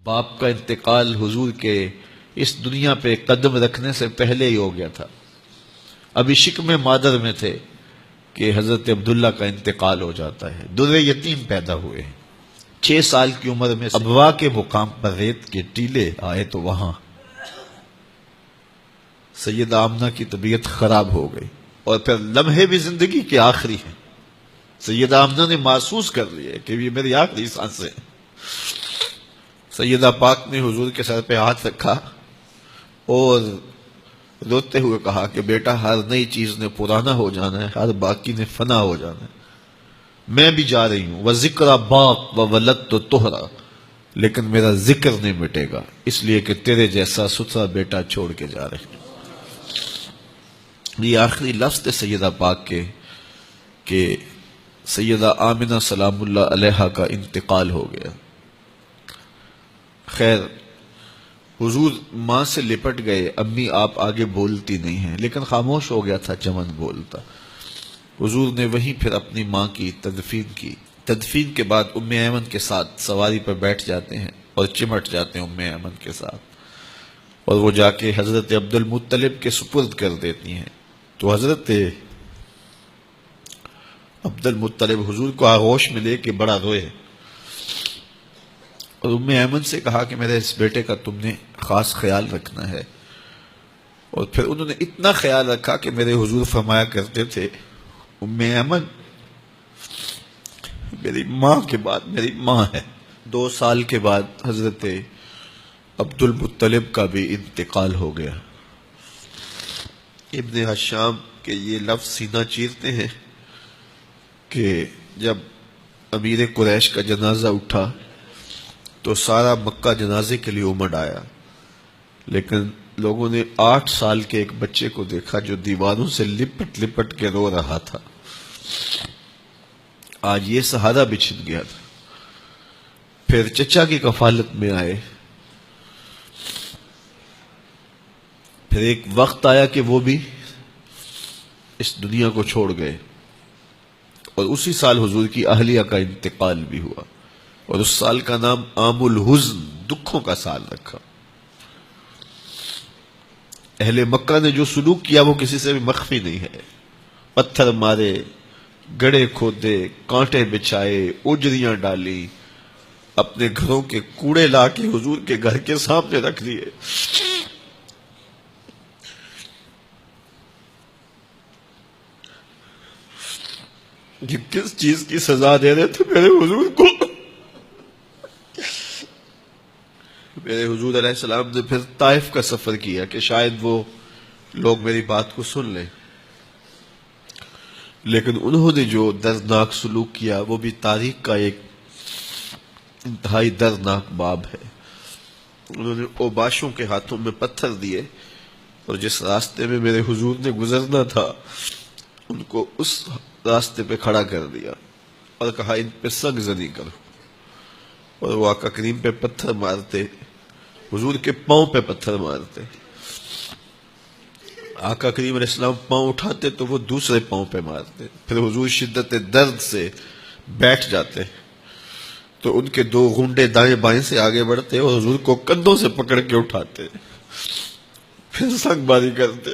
باپ کا انتقال حضور کے اس دنیا پہ قدم رکھنے سے پہلے ہی ہو گیا تھا. ابھی شکم مادر میں تھے کہ حضرت عبداللہ کا انتقال ہو جاتا ہے. در یتیم پیدا ہوئے ہیں. 6 سال کی عمر میں ابوا کے مقام پر ریت کے ٹیلے آئے تو وہاں سیدہ آمنہ کی طبیعت خراب ہو گئی، اور پھر لمحے بھی زندگی کے آخری ہیں. سیدہ آمنہ نے محسوس کر لیا کہ یہ میری آخری سانسیں. سیدہ پاک نے حضور کے سر پہ ہاتھ رکھا اور روتے ہوئے کہا کہ بیٹا، ہر نئی چیز نے پرانا ہو جانا ہے، ہر باقی نے فنا ہو جانا ہے. میں بھی جا رہی ہوں. وَذِكْرَ بَاق وَوَلَدْتُ طُهْرًا، لیکن میرا ذکر نہیں مٹے گا، اس لیے کہ تیرے جیسا ستھرا بیٹا چھوڑ کے جا رہے ہیں. یہ آخری لفظ تھے سیدہ پاک کے کہ سیدہ آمنہ سلام اللہ علیہا کا انتقال ہو گیا. خیر، حضور ماں سے لپٹ گئے. امی آپ آگے بولتی نہیں ہیں، لیکن خاموش ہو گیا تھا چمن بولتا. حضور نے وہیں پھر اپنی ماں کی تدفین کی. تدفین کے بعد ام ایمن کے ساتھ سواری پر بیٹھ جاتے ہیں اور چمٹ جاتے ہیں ام ایمن کے ساتھ، اور وہ جا کے حضرت عبد المطلب کے سپرد کر دیتی ہیں. تو حضرت عبد المطلب حضور کو آغوش میں لے کے بڑا روئے، اور ام ایمن سے کہا کہ میرے اس بیٹے کا تم نے خاص خیال رکھنا ہے. اور پھر انہوں نے اتنا خیال رکھا کہ میرے حضور فرمایا کرتے تھے، ام ایمن میری ماں کے بعد میری ماں ہے. 2 سال کے بعد حضرت عبد المطلب کا بھی انتقال ہو گیا. ابن حشام کے یہ لفظ سینہ چیرتے ہیں کہ جب امیر قریش کا جنازہ اٹھا تو سارا مکہ جنازے کے لیے امڑ آیا، لیکن لوگوں نے 8 سال کے ایک بچے کو دیکھا جو دیواروں سے لپٹ لپٹ کے رو رہا تھا. آج یہ سہارا بچھن گیا تھا. پھر چچا کی کفالت میں آئے. پھر ایک وقت آیا کہ وہ بھی اس دنیا کو چھوڑ گئے، اور اسی سال حضور کی اہلیہ کا انتقال بھی ہوا، اور اس سال کا نام عام الحزن، دکھوں کا سال رکھا. اہل مکہ نے جو سلوک کیا وہ کسی سے بھی مخفی نہیں ہے. پتھر مارے، گڑھے کھودے، کانٹے بچھائے، اجریاں ڈالی، اپنے گھروں کے کوڑے لا کے حضور کے گھر کے سامنے رکھ دیے. یہ کس چیز کی سزا دے رہے تھے میرے حضور کو؟ میرے حضور علیہ السلام نے پھر طائف کا سفر کیا کہ شاید وہ لوگ میری بات کو سن لیں، لیکن انہوں نے جو دردناک سلوک کیا وہ بھی تاریخ کا ایک انتہائی دردناک باب ہے. انہوں نے اوباشوں کے ہاتھوں میں پتھر دیے، اور جس راستے میں میرے حضور نے گزرنا تھا ان کو اس راستے پہ کھڑا کر دیا اور کہا ان پہ سنگ زنی کرو. اور وہ آقا کریم پہ پتھر مارتے، حضور کے پاؤں پہ پتھر مارتے. آقا کریم علیہ السلام پاؤں اٹھاتے تو وہ دوسرے پاؤں پہ مارتے. پھر حضور شدت درد سے بیٹھ جاتے تو ان کے 2 غنڈے دائیں بائیں سے آگے بڑھتے اور حضور کو کندھوں سے پکڑ کے اٹھاتے، پھر سنگ باری کرتے.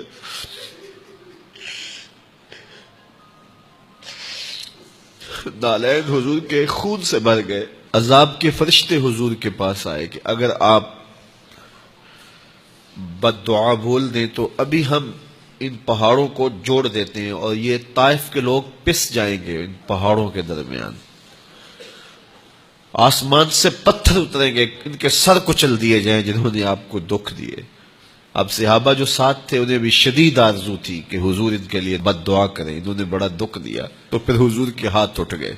نالین حضور کے خون سے بھر گئے. عذاب کے فرشتے حضور کے پاس آئے کہ اگر آپ بد دعا بول دیں تو ابھی ہم ان پہاڑوں کو جوڑ دیتے ہیں اور یہ طائف کے لوگ پس جائیں گے. ان پہاڑوں کے درمیان آسمان سے پتھر اتریں گے، ان کے سر کچل دیے جائیں جنہوں نے آپ کو دکھ دیے. اب صحابہ جو ساتھ تھے انہیں بھی شدید آرزو تھی کہ حضور ان کے لیے بد دعا کریں، انہوں نے بڑا دکھ دیا. تو پھر حضور کے ہاتھ اٹھ گئے.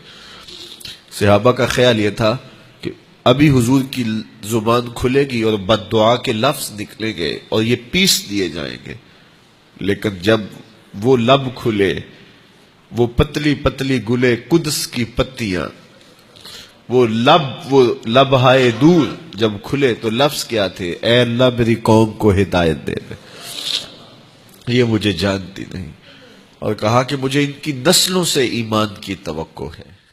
صحابہ کا خیال یہ تھا کہ ابھی حضور کی زبان کھلے گی اور بد دعا کے لفظ نکلیں گے اور یہ پیس دیے جائیں گے. لیکن جب وہ لب کھلے، وہ پتلی پتلی گلے قدس کی پتیاں، وہ لبہائے دور جب کھلے تو لفظ کیا تھے؟ اے اللہ میری قوم کو ہدایت دے دے. یہ مجھے جانتی نہیں. اور کہا کہ مجھے ان کی نسلوں سے ایمان کی توقع ہے.